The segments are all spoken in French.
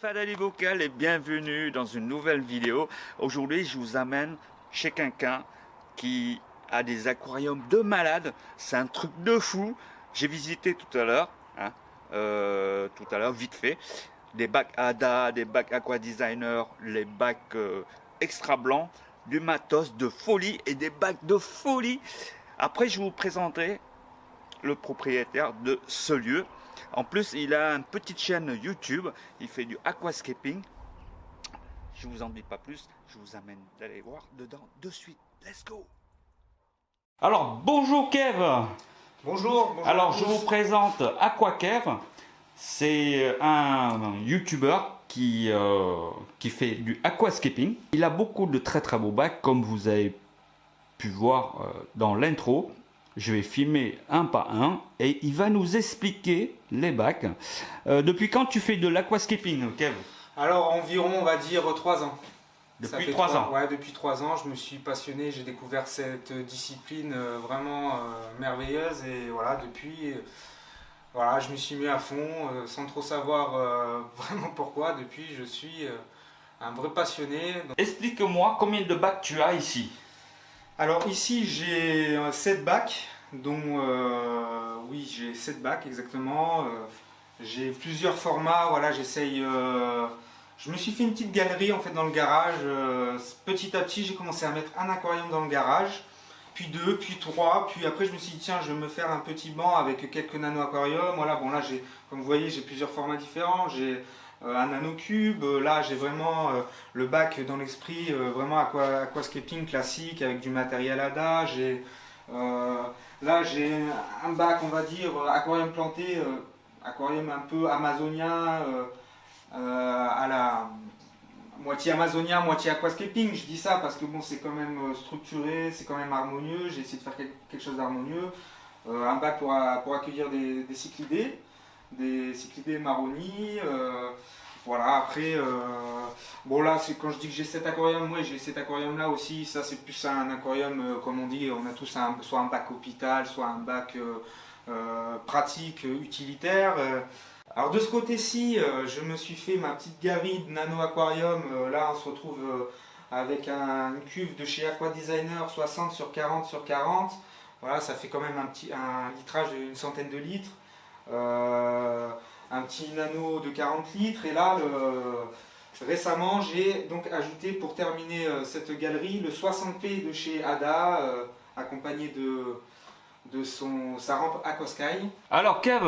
Fadali Bocal et bienvenue dans une nouvelle vidéo. Aujourd'hui, je vous amène chez quelqu'un qui a des aquariums de malade. C'est un truc de fou. J'ai visité tout à l'heure, vite fait, des bacs Ada, des bacs Aqua Designer, les bacs extra blancs, du matos de folie et des bacs de folie. Après, je vous présenterai le propriétaire de ce lieu. En plus, il a une petite chaîne YouTube, il fait du aquascaping. Je vous en dis pas plus, je vous amène d'aller voir dedans de suite. Let's go. Alors, bonjour Kev. Bonjour. Alors, je vous présente AquaKev. C'est un YouTuber qui fait du aquascaping. Il a beaucoup de très très beaux bacs, comme vous avez pu voir dans l'intro. Je vais filmer un par un et il va nous expliquer les bacs. Depuis quand tu fais de l'aquascaping, Kev? Alors environ, on va dire 3 ans. Depuis 3 ans. Ouais, depuis 3 ans, je me suis passionné, j'ai découvert cette discipline vraiment merveilleuse et voilà, depuis, voilà, je me suis mis à fond sans trop savoir vraiment pourquoi. Depuis, je suis un vrai passionné. Explique-moi combien de bacs tu as ici. Alors ici j'ai 7 bacs, dont oui j'ai 7 bacs exactement. J'ai plusieurs formats, voilà j'essaye. Je me suis fait une petite galerie en fait dans le garage. Petit à petit j'ai commencé à mettre un aquarium dans le garage, puis 2, puis 3, puis après je me suis dit tiens je vais me faire un petit banc avec quelques nano aquariums. Voilà bon là j'ai, comme vous voyez j'ai plusieurs formats différents. J'ai un nano cube, là j'ai vraiment le bac dans l'esprit, vraiment aquascaping classique avec du matériel Ada. Là j'ai un bac on va dire aquarium planté, aquarium un peu amazonien, à la moitié amazonien, moitié aquascaping. Je dis ça parce que bon c'est quand même structuré, c'est quand même harmonieux, j'ai essayé de faire quelque chose d'harmonieux. Un bac pour accueillir des cyclidés. Des cyclidés marroni, voilà après bon là c'est quand je dis que j'ai cet aquarium, moi j'ai cet aquarium là aussi, ça c'est plus un aquarium comme on dit, on a tous soit un bac hôpital, soit un bac pratique, utilitaire. Alors de ce côté-ci, je me suis fait ma petite galerie de nano aquarium, là on se retrouve avec une cuve de chez Aqua Designer 60 sur 40 sur 40, voilà ça fait quand même un litrage d'une centaine de litres. Un petit nano de 40 litres et là récemment j'ai donc ajouté pour terminer cette galerie le 60p de chez Ada accompagné de sa rampe Aquasky. Alors Kev,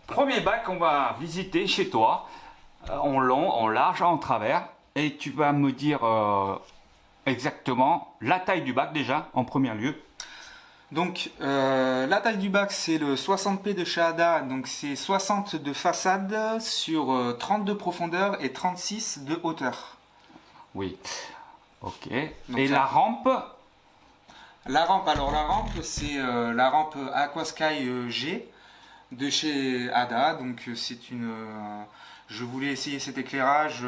premier bac qu'on va visiter chez toi, en long, en large, en travers, et tu vas me dire exactement la taille du bac déjà en premier lieu. Donc la taille du bac c'est le 60p de chez Ada, donc c'est 60 de façade sur 30 de profondeur et 36 de hauteur. Oui, ok. Donc et ça... la rampe? La rampe, alors la rampe c'est la rampe Aquasky G de chez Ada, donc c'est une... je voulais essayer cet éclairage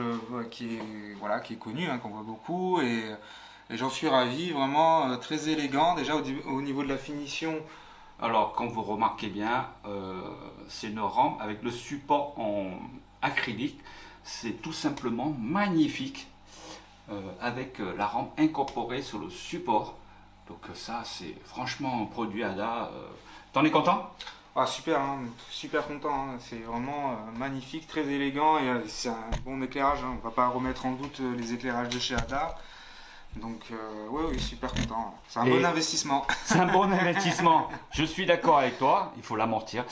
qui est connu, hein, qu'on voit beaucoup et j'en suis ravi, vraiment très élégant déjà au niveau de la finition. Alors comme vous remarquez bien, c'est une rampe avec le support en acrylique, c'est tout simplement magnifique avec la rampe incorporée sur le support. Donc ça c'est franchement un produit Ada. T'en es content? Ah super, hein, super content, hein. C'est vraiment magnifique, très élégant et c'est un bon éclairage, hein. On va pas remettre en doute les éclairages de chez Ada. Donc oui, super content. C'est un bon investissement. C'est un bon investissement. Je suis d'accord avec toi. Il faut l'amortir.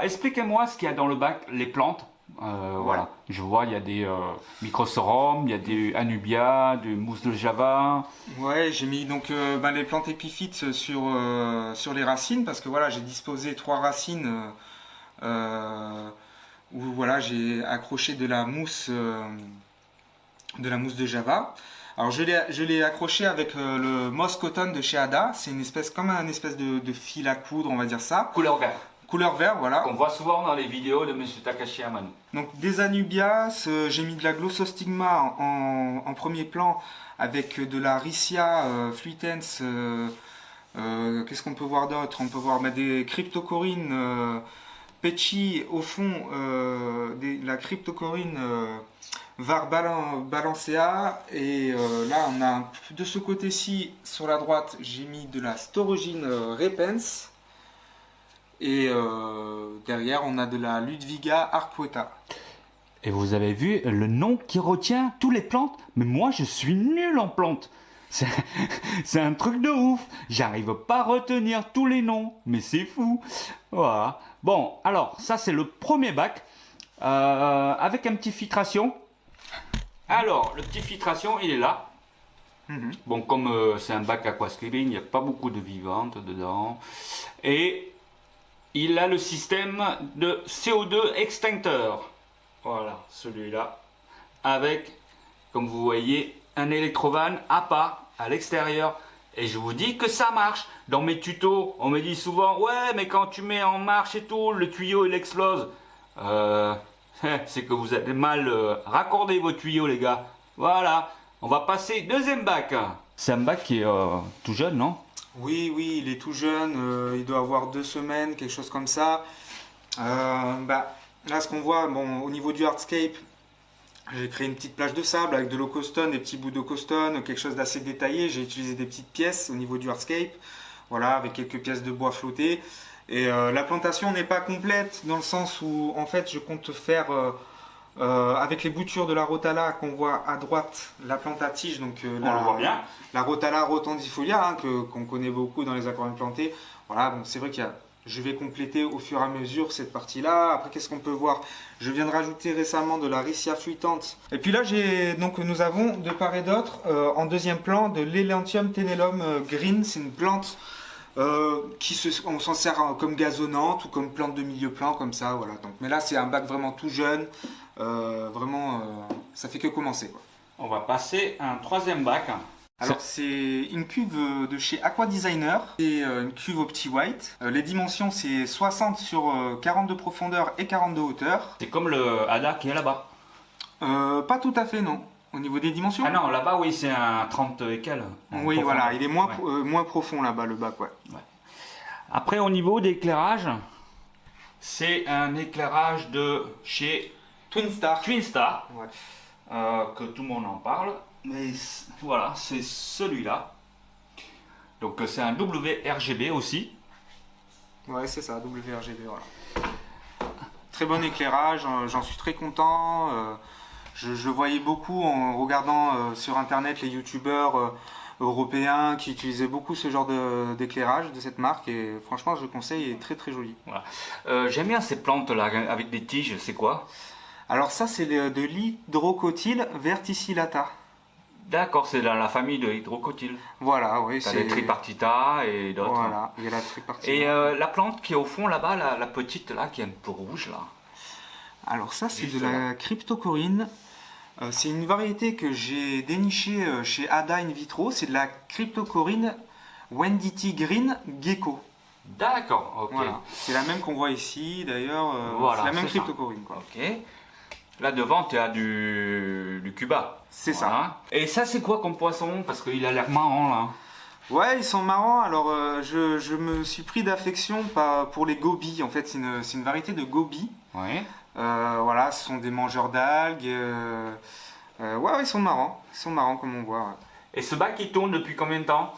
Expliquez-moi ce qu'il y a dans le bac, les plantes. Ouais. Voilà. Je vois, il y a des microsorums, il y a des anubia, des mousses de Java. Ouais, j'ai mis donc les plantes épiphytes sur les racines parce que voilà, j'ai disposé 3 racines où voilà, j'ai accroché de la mousse de Java. Alors je l'ai accroché avec le Moss Cotton de chez Ada, c'est une espèce comme un espèce de fil à coudre, on va dire ça. Couleur vert. Couleur vert, voilà. Qu'on voit souvent dans les vidéos de Monsieur Takashi Amano. Donc des anubias, j'ai mis de la glossostigma en premier plan avec de la Riccia fluitens. Qu'est-ce qu'on peut voir d'autre? On peut voir des cryptocorines Petchi, au fond, la cryptocorine var balancea. Et là, on a de ce côté-ci, sur la droite, j'ai mis de la Storogine repens. Et derrière, on a de la Ludviga arcuata. Et vous avez vu le nom qui retient tous les plantes. Mais moi, je suis nul en plantes. C'est un truc de ouf. J'arrive pas à retenir tous les noms. Mais c'est fou. Voilà. Bon, alors, ça, c'est le premier bac. Avec un petit filtration. Alors, le petit filtration, il est là. Bon, comme c'est un bac aquascaping, il n'y a pas beaucoup de vivantes dedans. Et il a le système de CO2 extincteur. Voilà, celui-là, avec, comme vous voyez, un électrovan à part à l'extérieur. Et je vous dis que ça marche. Dans mes tutos, on me dit souvent, ouais, mais quand tu mets en marche et tout, le tuyau il explose. C'est que vous avez mal raccordé vos tuyaux, les gars. Voilà, on va passer deuxième bac. C'est un bac qui est tout jeune, non? Oui, il est tout jeune. Il doit avoir 2 semaines, quelque chose comme ça. Là, ce qu'on voit, bon, au niveau du hardscape, j'ai créé une petite plage de sable avec de l'eau costone, des petits bouts d'eau costone, quelque chose d'assez détaillé. J'ai utilisé des petites pièces au niveau du hardscape, voilà, avec quelques pièces de bois flottées. Et la plantation n'est pas complète dans le sens où, en fait, je compte faire, avec les boutures de la Rotala qu'on voit à droite, la plante à tige, donc on le voit bien. La Rotala rotandifolia, hein, qu'on connaît beaucoup dans les aquariums plantés. Voilà, bon, c'est vrai qu'il y a... Je vais compléter au fur et à mesure cette partie-là. Après, qu'est-ce qu'on peut voir? Je viens de rajouter récemment de la Riccia fluitante. Et puis là, nous avons de part et d'autre, en deuxième plan, de l'Elantium tenellum green. C'est une plante on s'en sert comme gazonnante ou comme plante de milieu plan, comme ça. Voilà. Donc, mais là, c'est un bac vraiment tout jeune. Ça fait que commencer, quoi. On va passer à un troisième bac. Alors c'est une cuve de chez Aqua Designer, c'est une cuve au petit white. Les dimensions c'est 60 sur 40 de profondeur et 40 de hauteur. C'est comme le Hada qui est là-bas. Pas tout à fait, non. Au niveau des dimensions. Ah non, là-bas oui c'est un 30 et quel. Oui voilà, il est moins profond là-bas le bac, ouais. Après au niveau d'éclairage, c'est un éclairage de chez Twinstar. Ouais. Que tout le monde en parle. Mais voilà, c'est celui-là. Donc c'est un WRGB aussi. Ouais, c'est ça, WRGB, voilà. Très bon éclairage, j'en suis très content. Je voyais beaucoup en regardant sur internet les youtubeurs européens qui utilisaient beaucoup ce genre d'éclairage de cette marque. Et franchement, je conseille, il est très très joli. Voilà. J'aime bien ces plantes là avec des tiges, c'est quoi? Alors ça, c'est de l'hydrocotyl verticillata. D'accord, c'est dans la famille de l'hydrocotyl. Voilà, oui. C'est les tripartita et d'autres. Voilà, il y a la tripartita. Et la plante qui est au fond là-bas, la petite là, qui est un peu rouge là. Alors ça, c'est de la cryptocorine. C'est une variété que j'ai dénichée chez Ada in vitro. C'est de la cryptocorine Wenditi Green Gecko. D'accord, ok. Voilà. C'est la même qu'on voit ici d'ailleurs. Voilà, c'est la même cryptocorine, quoi. Ok. Là devant, tu as du Cuba. C'est ça. Et ça, c'est quoi comme poisson? Parce qu'il a l'air marrant là. Ouais, ils sont marrants. Alors, je me suis pris d'affection pour les gobies. En fait, c'est une variété de gobies. Ouais. Voilà, ce sont des mangeurs d'algues. Ouais, ils sont marrants. Ils sont marrants comme on voit. Ouais. Et ce bac, il tourne depuis combien de temps?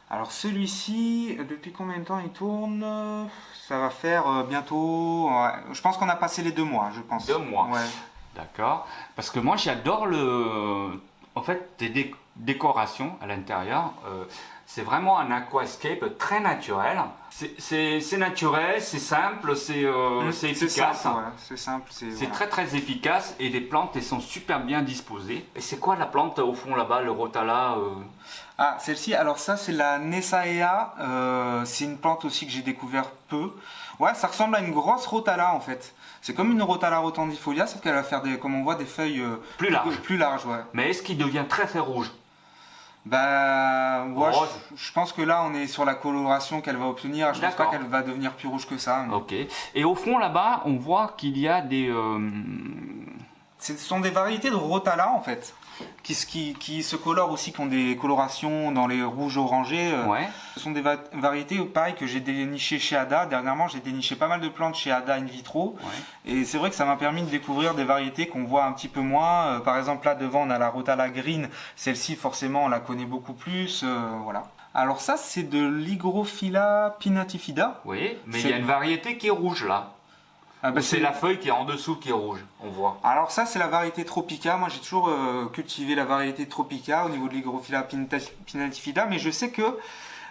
Alors, celui-ci, depuis combien de temps il tourne? Ça va faire bientôt. Ouais, je pense qu'on a passé les 2 mois, je pense. 2 mois. Ouais. D'accord. Parce que moi, j'adore en fait, des décorations à l'intérieur. C'est vraiment un aquascape très naturel. C'est naturel, c'est simple, c'est efficace. C'est simple. C'est très très efficace et les plantes elles sont super bien disposées. Et c'est quoi la plante au fond là-bas, le Rotala Ah, celle-ci, alors ça c'est la Nessaea. C'est une plante aussi que j'ai découvert peu. Ouais, ça ressemble à une grosse Rotala en fait. C'est comme une Rotala rotandifolia, sauf qu'elle va faire comme on voit, des feuilles plus larges. Plus larges, ouais. Mais est-ce qu'il devient très très rouge? Bah, ouais, je pense que là on est sur la coloration qu'elle va obtenir. Je pense pas qu'elle va devenir plus rouge que ça. Mais... Ok. Et au fond là-bas, on voit qu'il y a des. Ce sont des variétés de Rotala en fait. qui se colorent aussi, qui ont des colorations dans les rouges orangés. Ouais. Ce sont des variétés pareil que j'ai dénichées chez Ada. Dernièrement, j'ai déniché pas mal de plantes chez Ada in vitro. Ouais. Et c'est vrai que ça m'a permis de découvrir des variétés qu'on voit un petit peu moins. Par exemple, là devant, on a la Rotala Green. Celle-ci, forcément, on la connaît beaucoup plus. Voilà. Alors ça, c'est de l'Hygrophila pinnatifida. Oui, mais il y a une variété qui est rouge là. Ah bah, c'est la feuille qui est en dessous qui est rouge, on voit. Alors ça, c'est la variété Tropica. Moi, j'ai toujours cultivé la variété Tropica au niveau de l'Hygrophila pinnatifida, mais je sais que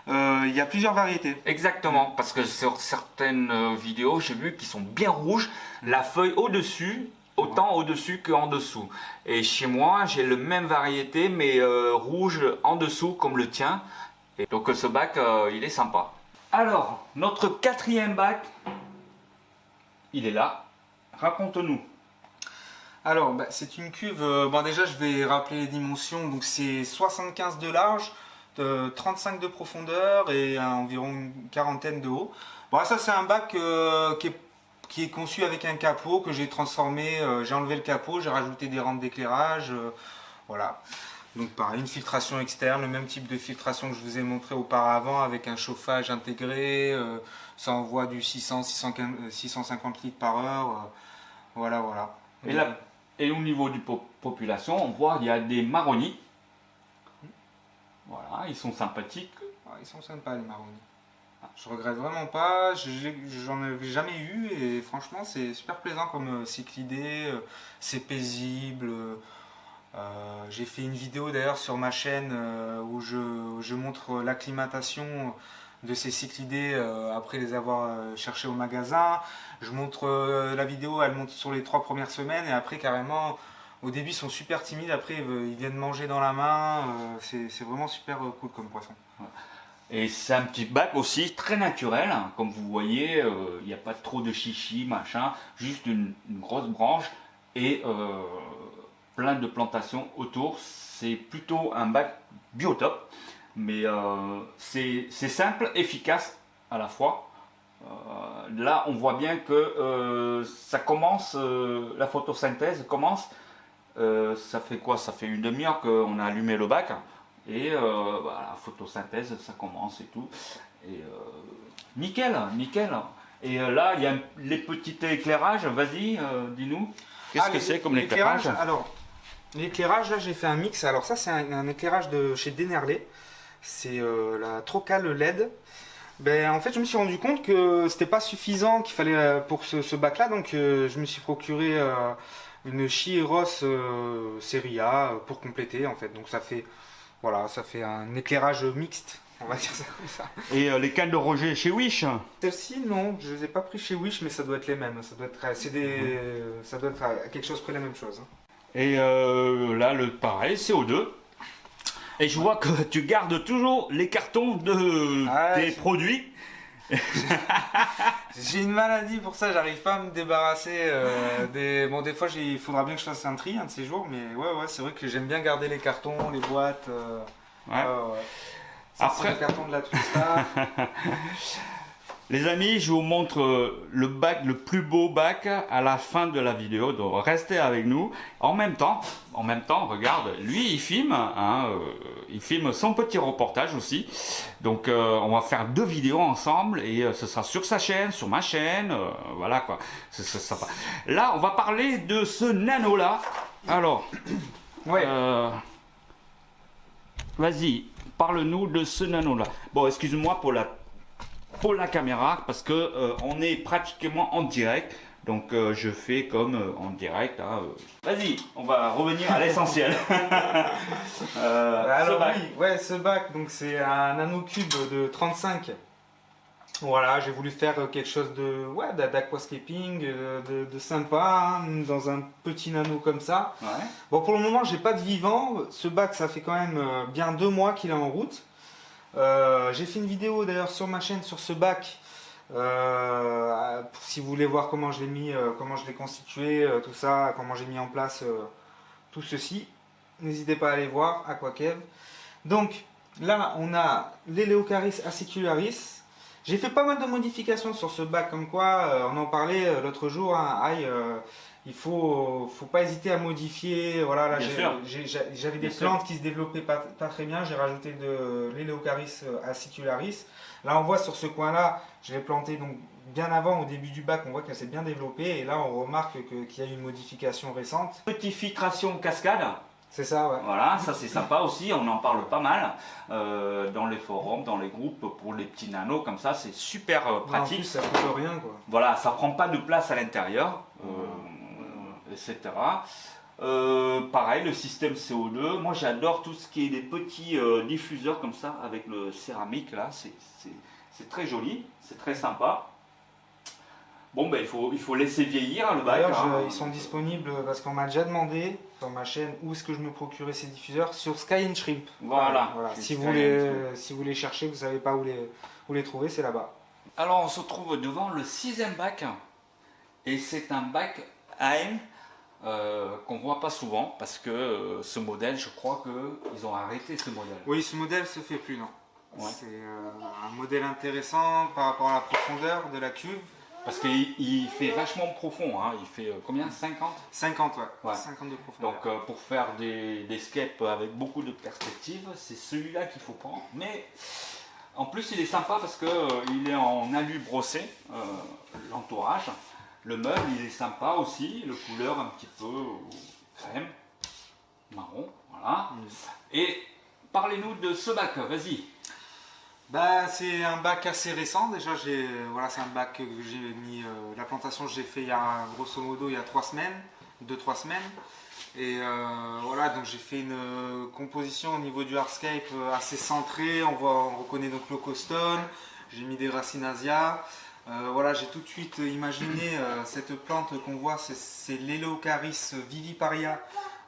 il y a plusieurs variétés. Exactement, parce que sur certaines vidéos, j'ai vu qu'ils sont bien rouges, la feuille au-dessus, autant au-dessus qu'en dessous. Et chez moi, j'ai la même variété, mais rouge en dessous comme le tien. Et donc ce bac, il est sympa. Alors, notre quatrième bac, il est là. Raconte-nous. Alors, bah, c'est une cuve. Bon, déjà, je vais rappeler les dimensions. Donc, c'est 75 de large, 35 de profondeur et environ une quarantaine de haut. Bon, ça, c'est un bac qui est conçu avec un capot que j'ai transformé. J'ai enlevé le capot, j'ai rajouté des rampes d'éclairage. Voilà. Donc, pareil, une filtration externe, le même type de filtration que je vous ai montré auparavant avec un chauffage intégré. Ça envoie du 650 litres par heure. Voilà, voilà. Et au niveau du population, on voit qu'il y a des marronniers. Voilà, ils sont sympathiques. Ils sont sympas les marronniers. Je regrette vraiment pas, j'en avais jamais eu et franchement c'est super plaisant comme cyclidé, c'est paisible. J'ai fait une vidéo d'ailleurs sur ma chaîne où je montre l'acclimatation de ces cyclidés après les avoir cherchés au magasin. Je montre la vidéo, elle monte sur les 3 premières semaines et après carrément au début ils sont super timides, après ils viennent manger dans la main, c'est vraiment super cool comme poisson. Et c'est un petit bac aussi très naturel, hein. Comme vous voyez, il n'y a pas trop de chichi, machin, juste une grosse branche et plein de plantations autour. C'est plutôt un bac biotope, mais c'est simple, efficace à la fois. Là, on voit bien que ça commence, la photosynthèse commence. Ça fait quoi? Ça fait une demi-heure qu'on a allumé le bac. Et voilà, photosynthèse, ça commence et tout. Et nickel, nickel. Et là, il y a les petits éclairages. Vas-y, dis-nous. Qu'est-ce que c'est comme l'éclairage? Alors, l'éclairage, là, j'ai fait un mix. Alors ça, c'est un éclairage de chez Dennerley. C'est la Trocal LED. Ben, en fait, je me suis rendu compte que c'était pas suffisant qu'il fallait pour ce bac-là. Donc, je me suis procuré une Chiros série A pour compléter, en fait. Donc, ça fait... Voilà, ça fait un éclairage mixte, on va dire ça comme ça. Et les cannes de Roger chez Wish? Celles-ci, non, je ne les ai pas pris chez Wish, mais ça doit être les mêmes. Ça doit être à quelque chose près la même chose. Et là, pareil, CO2. Et je vois que tu gardes toujours les cartons de tes produits. J'ai une maladie pour ça, j'arrive pas à me débarrasser Bon, des fois, il faudra bien que je fasse un tri un de ces jours, mais ouais, c'est vrai que j'aime bien garder les cartons, les boîtes. Ouais. Ça, après, c'est le carton de la Twista. Les amis, je vous montre le bac, le plus beau bac à la fin de la vidéo, donc restez avec nous. En même temps, regarde, lui il filme, hein, il filme son petit reportage aussi. Donc on va faire 2 vidéos ensemble et ce sera sur sa chaîne, sur ma chaîne, voilà quoi. C'est sympa. Là, on va parler de ce nano là. Alors, ouais. Vas-y, parle-nous de ce nano là. Bon, excuse-moi pour la caméra parce que on est pratiquement en direct, donc je fais comme en direct, hein, Vas-y, on va revenir à l'essentiel. Alors oui, ouais, ce bac, donc c'est un nanocube de 35. Voilà, j'ai voulu faire quelque chose d'aquascaping, de sympa, hein, dans un petit nano comme ça. Ouais. Bon, pour le moment, j'ai pas de vivant. Ce bac, ça fait quand même bien 2 mois qu'il est en route. J'ai fait une vidéo d'ailleurs sur ma chaîne sur ce bac. Si vous voulez voir comment je l'ai mis, comment je l'ai constitué, tout ça, comment j'ai mis en place tout ceci, n'hésitez pas à aller voir, Aquakev. Donc là, on a l'Eleocharis acicularis. J'ai fait pas mal de modifications sur ce bac, comme quoi, on en parlait l'autre jour, hein, faut pas hésiter à modifier. Voilà, là, Bien sûr. j'avais des Bien sûr. plantes qui se développaient pas très bien. J'ai rajouté de l'Eleocaris acicularis. Là, on voit sur ce coin-là, je l'ai planté donc bien avant, au début du bac, on voit qu'elle s'est bien développée. Et là, on remarque qu'il y a eu une modification récente. Petite filtration cascade. C'est ça, ouais. Voilà, ça c'est sympa aussi, on en parle pas mal dans les forums, dans les groupes pour les petits nanos comme ça, c'est super En pratique. plus, ça coûte rien, quoi. Voilà, ça prend pas de place à l'intérieur, etc. Pareil, le système CO2, moi j'adore tout ce qui est des petits diffuseurs comme ça avec le céramique là, c'est très joli, c'est très sympa. Bon, ben il faut laisser vieillir le bac. D'ailleurs, hein. ils sont disponibles parce qu'on m'a déjà demandé sur ma chaîne où est-ce que je me procurais ces diffuseurs sur Sky and Shrimp. Voilà. Si vous, Sky and si vous les cherchez, vous ne savez pas où les trouver, c'est là-bas. Alors on se trouve devant le 6e bac et c'est un bac AM qu'on voit pas souvent parce que ce modèle, je crois qu'ils ont arrêté ce modèle. Oui, ce modèle se fait plus, non. Ouais. C'est un modèle intéressant par rapport à la profondeur de la cuve. Parce qu'il fait vachement profond, hein. Il fait combien, 50? 50, ouais. Ouais. 50 de profondeur. Donc pour faire des scapes avec beaucoup de perspectives, c'est celui-là qu'il faut prendre. Mais en plus il est sympa parce qu'il est en alu brossé, l'entourage. Le meuble il est sympa aussi, le couleur un petit peu crème, marron, voilà. Et parlez-nous de ce bac, vas-y. Bah, c'est un bac assez récent. Déjà, voilà, c'est un bac que j'ai mis. La plantation, j'ai fait grosso modo il y a 3 semaines, 2-3 semaines. Et voilà, donc j'ai fait une composition au niveau du hardscape assez centrée. On reconnaît donc l'Ocostone. J'ai mis des Racinasia. Voilà, j'ai tout de suite imaginé cette plante qu'on voit, c'est l'Eleocaris viviparia.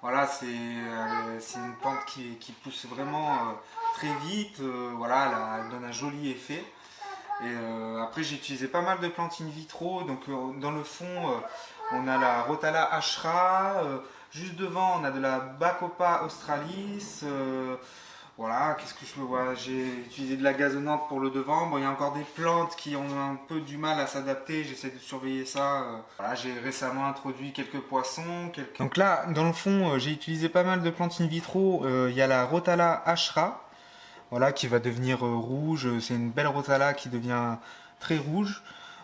Voilà, c'est une plante qui pousse vraiment très vite. Voilà, elle donne un joli effet. Et après, j'ai utilisé pas mal de plantes in vitro. Donc, dans le fond, on a la Rotala ashra. Juste devant, on a de la Bacopa australis. Voilà, qu'est-ce que je peux voir? J'ai utilisé de la gazonnante pour le devant. Bon, il y a encore des plantes qui ont un peu du mal à s'adapter. J'essaie de surveiller ça. Voilà, j'ai récemment introduit quelques poissons. Donc là, dans le fond, j'ai utilisé pas mal de plantes in vitro. Il y a la Rotala ashra, voilà, qui va devenir rouge. C'est une belle Rotala qui devient très rouge.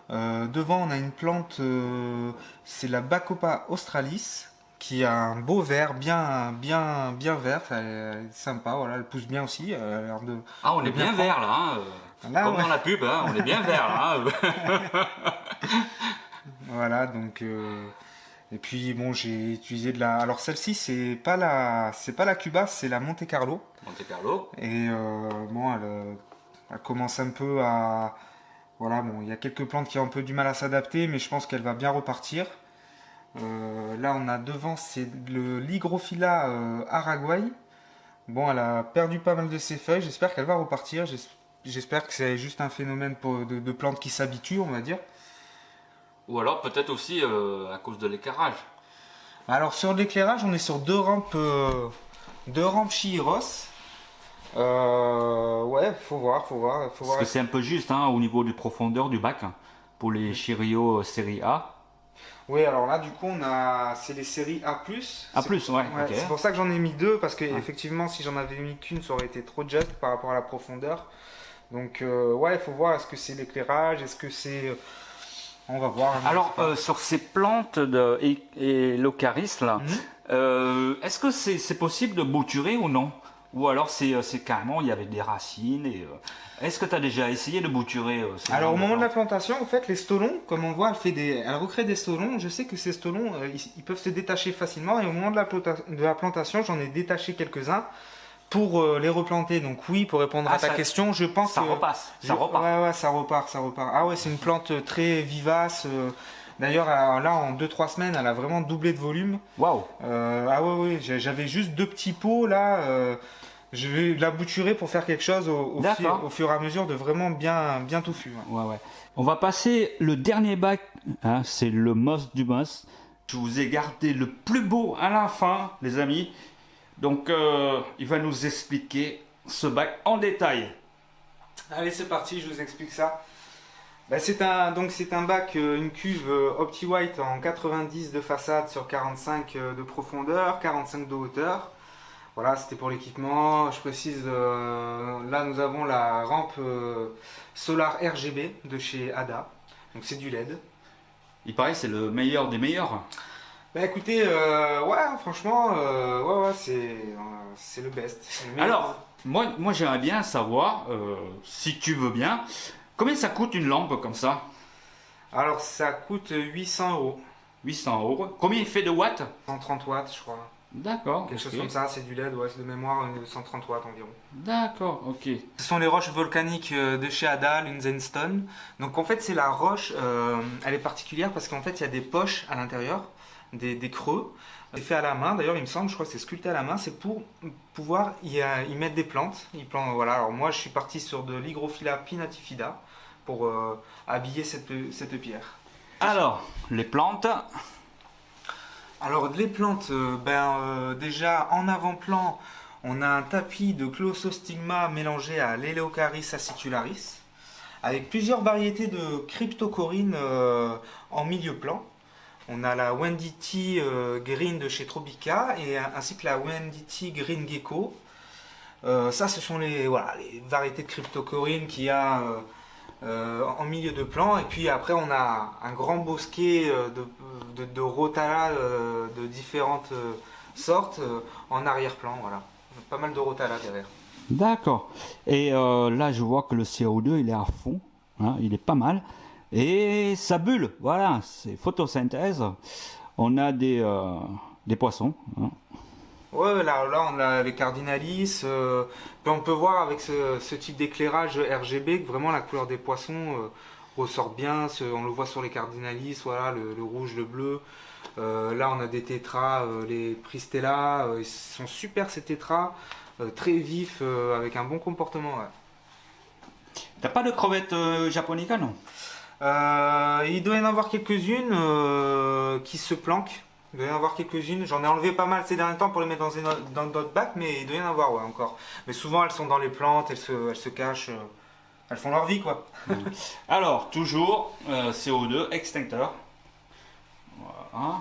Devant, on a une plante, c'est la Bacopa australis, qui a un beau vert, bien vert, elle est sympa, voilà, elle pousse bien aussi. Elle a l'air de... Ah, on est bien vert là, hein. Là, Comme ouais. dans la pub, hein, on est bien vert là. Voilà, donc et puis bon, j'ai utilisé de la. Alors celle-ci, c'est pas la Cuba, c'est la Monte Carlo. Monte Carlo. Et bon, elle commence un peu à. Voilà, bon, il y a quelques plantes qui ont un peu du mal à s'adapter, mais je pense qu'elle va bien repartir. Là, on a devant, c'est le Lygrophila Araguay. Bon, elle a perdu pas mal de ses feuilles. J'espère qu'elle va repartir. J'espère que c'est juste un phénomène de plantes qui s'habituent, on va dire. Ou alors peut-être aussi à cause de l'éclairage. Alors sur l'éclairage, on est sur deux rampes Chihiros. Ouais, faut voir. Parce que c'est un peu juste hein, au niveau de profondeur du bac hein, pour les Chirio série A. Oui, alors là, du coup, c'est les séries A+. A+, ouais. Ouais, Ok. c'est pour ça que j'en ai mis 2, parce que effectivement, si j'en avais mis qu'une, ça aurait été trop juste par rapport à la profondeur. Donc, ouais, il faut voir, est-ce que c'est l'éclairage, est-ce que c'est... On va voir. Hein, Alors, sur ces plantes et l'ocaris, là, est-ce que c'est possible de bouturer ou non? Ou alors c'est carrément, il y avait des racines et... Est-ce que tu as déjà essayé de bouturer Alors au moment de la plantation, en fait, les stolons, comme on voit, elle recrée des stolons. Je sais que ces stolons, ils peuvent se détacher facilement. Et au moment de la plantation, j'en ai détaché quelques-uns pour les replanter. Donc oui, pour répondre à ta question, je pense ça que... repasse, ça repart. Ouais, ça repart. Ah ouais, c'est une plante très vivace. D'ailleurs, là, en 2-3 semaines, elle a vraiment doublé de volume. Waouh. Ah ouais, j'avais juste 2 petits pots, là... je vais la bouturer pour faire quelque chose au fur et à mesure de vraiment bien touffu. Ouais. On va passer le dernier bac, hein, c'est le Moss du Moss. Je vous ai gardé le plus beau à la fin, les amis. Donc, il va nous expliquer ce bac en détail. Allez, c'est parti, je vous explique ça. Bah, c'est un bac, une cuve OptiWhite en 90 de façade sur 45 de profondeur, 45 de hauteur. Voilà, c'était pour l'équipement. Je précise, là nous avons la rampe Solar RGB de chez Ada. Donc c'est du LED. Il paraît que c'est le meilleur des meilleurs. Bah écoutez, ouais, franchement, ouais, c'est le best. C'est le meilleur. Alors, moi j'aimerais bien savoir, si tu veux bien, combien ça coûte une lampe comme ça? Alors ça coûte 800 €. 800 euros. Combien il fait de watts? 130 watts, je crois. D'accord. Quelque ok. chose comme ça, c'est du LED, ouais, c'est de mémoire 130 watts environ. D'accord, ok. Ce sont les roches volcaniques de chez Ada, Lunzenstone. Donc en fait, c'est la roche, elle est particulière parce qu'en fait, il y a des poches à l'intérieur, des creux. C'est fait à la main, d'ailleurs, il me semble, je crois que c'est sculpté à la main, c'est pour pouvoir y mettre des plantes. Voilà. Alors moi, je suis parti sur de l'Hygrophila pinnatifida pour habiller cette pierre. Alors, les plantes. Alors les plantes, déjà en avant-plan, on a un tapis de Clossostigma mélangé à l'Eleocharis acicularis, avec plusieurs variétés de cryptocorines en milieu-plan. On a la Wenditi Green de chez Tropica ainsi que la Wenditi Green Gecko. Ça, ce sont les variétés de cryptocorines qu'il y a en milieu de plan. Et puis après, on a un grand bosquet de Rotala de différentes sortes en arrière-plan. Voilà. Pas mal de Rotala derrière. D'accord. Et là, je vois que le CO2, il est à fond. Hein, il est pas mal. Et ça bulle. Voilà, c'est photosynthèse. On a des poissons. Hein. Ouais, là on a les Cardinalis. Puis on peut voir avec ce type d'éclairage RGB que vraiment la couleur des poissons ressort bien. On le voit sur les Cardinalis, voilà, le rouge, le bleu. Là on a des tétras, les Pristella. Ils sont super ces tétras, très vifs, avec un bon comportement. Ouais. T'as pas de crevettes japonica, non? Il doit y en avoir quelques-unes qui se planquent. Il doit y en avoir quelques-unes. J'en ai enlevé pas mal ces derniers temps pour les mettre dans d'autres bacs, mais il doit y en avoir, ouais, encore. Mais souvent, elles sont dans les plantes, elles se cachent. Elles font leur vie, quoi. Alors, toujours CO2 extincteur. Voilà.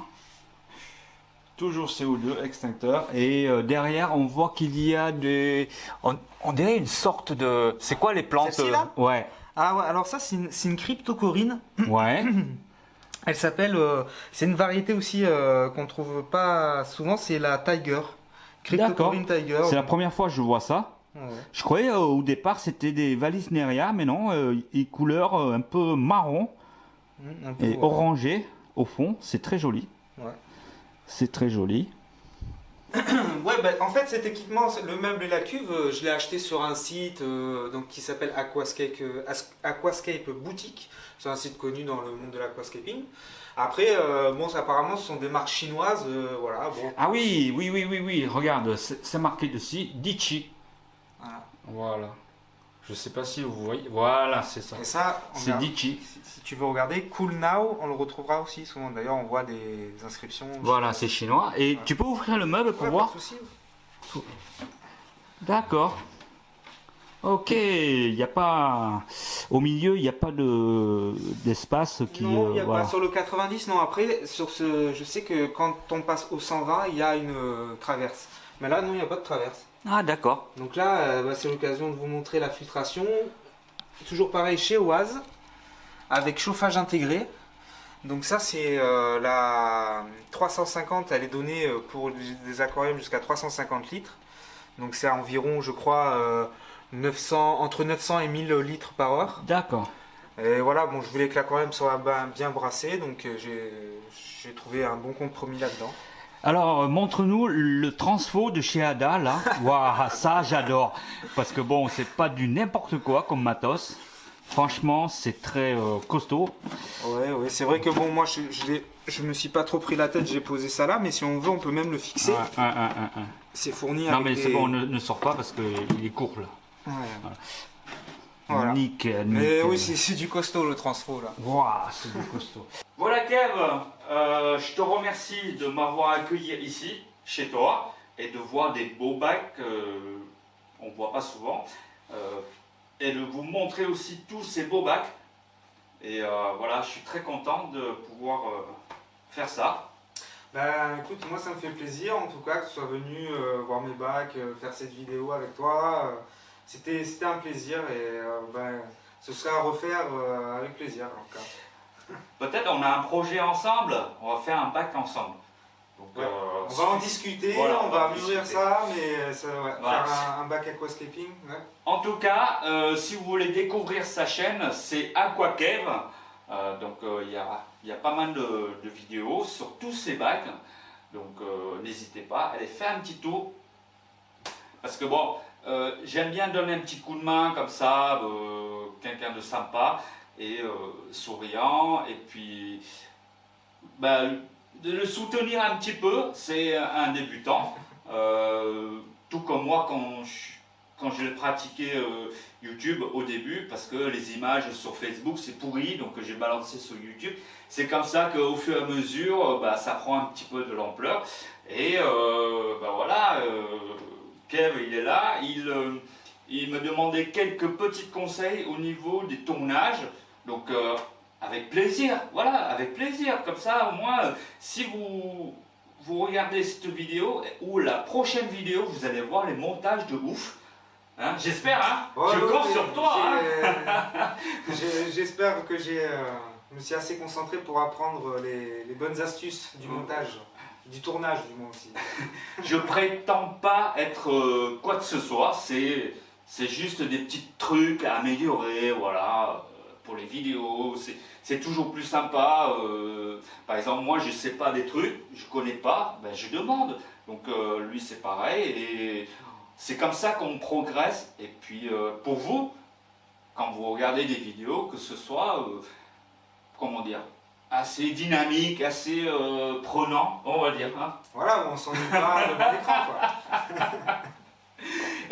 Toujours CO2 extincteur. Et derrière, on voit qu'il y a des. On dirait une sorte de. C'est quoi les plantes? Celle-ci, là Ouais. Ah ouais, alors ça, c'est une cryptocorine. Ouais. Elle s'appelle. C'est une variété aussi qu'on trouve pas souvent, c'est la Tiger. Cryptocorine Tiger. C'est la première fois que je vois ça. Ouais. Je croyais au départ c'était des Vallisneria, mais non, ils couleur un peu marron Un peu, et ouais. orangé au fond. C'est très joli. Ouais. C'est très joli. Ouais, en fait, cet équipement, le meuble et la cuve, je l'ai acheté sur un site donc, qui s'appelle Aquascape Boutique. C'est un site connu dans le monde de l'aquascaping. Après, apparemment, ce sont des marques chinoises. Voilà, bon. Ah oui, oui. Regarde, c'est marqué dessus, Dichi. Voilà. Voilà. Je sais pas si vous voyez. Voilà, c'est ça. Et ça, C'est Dichi. si tu veux regarder, Cool Now, on le retrouvera aussi souvent. D'ailleurs, on voit des inscriptions. Voilà, c'est chinois. Et tu peux ouvrir le meuble pour Ouais, voir? pas de souci. D'accord. Ok, il n'y a pas. Au milieu, il n'y a pas d'espace qui. Non, il n'y a voilà. pas sur le 90. Non, après, je sais que quand on passe au 120, il y a une traverse. Mais là, non, il n'y a pas de traverse. Ah, d'accord. Donc là, c'est l'occasion de vous montrer la filtration. Toujours pareil chez Oise, avec chauffage intégré. Donc ça, c'est la 350, elle est donnée pour des aquariums jusqu'à 350 litres. Donc c'est environ, je crois, entre 900 et 1000 litres par heure. D'accord. Et voilà, bon, je voulais que l'aquarium soit bien brassé, donc j'ai trouvé un bon compromis là-dedans. Alors, montre-nous le transfo de chez Ada, là. Waouh, ça, j'adore. Parce que bon, c'est pas du n'importe quoi comme matos. Franchement, c'est très costaud. Ouais, c'est vrai que bon, moi, je me suis pas trop pris la tête, j'ai posé ça là, mais si on veut, on peut même le fixer. Ouais. C'est fourni Non, avec mais c'est des... bon, ne sors pas parce qu'il est court, là. Ouais. Voilà. Nickel. Mais oui, c'est du costaud le transfo là. Waouh, c'est du costaud. Voilà, Kev, je te remercie de m'avoir accueilli ici, chez toi, et de voir des beaux bacs qu'on ne voit pas souvent. Et de vous montrer aussi tous ces beaux bacs. Et voilà, je suis très content de pouvoir faire ça. Ben écoute, moi ça me fait plaisir en tout cas que tu sois venu voir mes bacs, faire cette vidéo avec toi. C'était un plaisir et ben, ce sera à refaire avec plaisir en tout cas. Peut-être on a un projet ensemble, on va faire un bac ensemble. Donc, Ouais. On va en discuter, voilà, on va mûrir discuter. ça, mais ça, ouais, Voilà. faire un bac aquascaping. Ouais. En tout cas, si vous voulez découvrir sa chaîne, c'est AquaCave. Donc il y a pas mal de vidéos sur tous ces bacs. Donc n'hésitez pas, allez faire un petit tour. Parce que bon, j'aime bien donner un petit coup de main comme ça, quelqu'un de sympa et souriant. Et puis, ben, de le soutenir un petit peu, c'est un débutant. Tout comme moi quand je pratiquais YouTube au début, parce que les images sur Facebook c'est pourri, donc j'ai balancé sur YouTube. C'est comme ça qu'au fur et à mesure, bah, ça prend un petit peu de l'ampleur. Et bah, voilà, Kev il est là, il me demandait quelques petits conseils au niveau des tournages. Donc avec plaisir, voilà, avec plaisir. Comme ça, au moins, si vous regardez cette vidéo ou la prochaine vidéo, vous allez voir les montages de ouf. Hein, j'espère, hein. Ouais, Je ouais, compte ouais, sur toi. Hein. J'espère que je me suis assez concentré pour apprendre les bonnes astuces du montage, du tournage du moins aussi. Je prétends pas être quoi que ce soit, c'est juste des petits trucs à améliorer, voilà, pour les vidéos, c'est toujours plus sympa. Par exemple, moi je sais pas des trucs, je connais pas, ben, je demande. Donc lui c'est pareil, et c'est comme ça qu'on progresse. Et puis pour vous, quand vous regardez des vidéos, que ce soit, comment dire, assez dynamique, assez prenant, on va dire. Hein. Voilà, on s'ennuie pas devant l'écran quoi.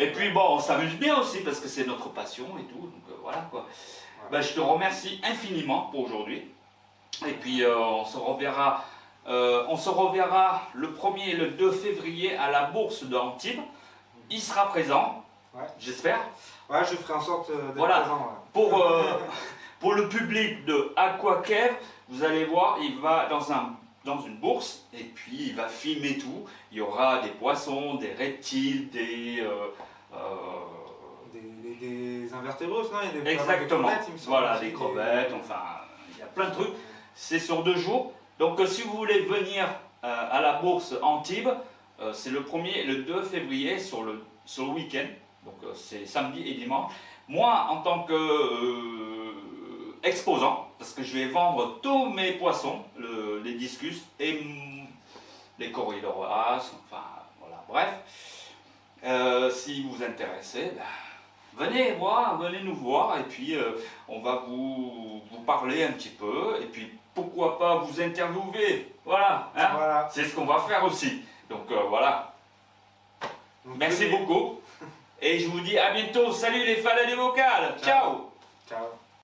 Et puis bon, on s'amuse bien aussi parce que c'est notre passion et tout, donc voilà quoi. Voilà. Ben, je te remercie infiniment pour aujourd'hui. Et puis on se reverra le 1er et le 2 février à la bourse d'Antibes. Il sera présent, Ouais. j'espère. Ouais, je ferai en sorte d'être Voilà. présent. Ouais. Pour le public de AquaCave, vous allez voir, il va dans une bourse et puis il va filmer tout. Il y aura des poissons, des reptiles, des invertébrés, non? Il y a des exactement, crevettes, il me semble voilà, aussi, des crevettes, enfin, il y a plein de trucs. C'est sur 2 jours. Donc si vous voulez venir à la bourse Antibes, c'est le 1er et le 2 février sur le week-end. Donc c'est samedi et dimanche. Moi, en tant que exposant, parce que je vais vendre tous mes poissons, les discus et les corydoras, enfin voilà, bref. Si vous intéressez, ben, venez nous voir et puis on va vous parler un petit peu et puis pourquoi pas vous interviewer, voilà, hein. Voilà. C'est ce qu'on va faire aussi. Donc voilà, Donc, merci beaucoup et je vous dis à bientôt, salut les fans des vocales, ciao. Ciao.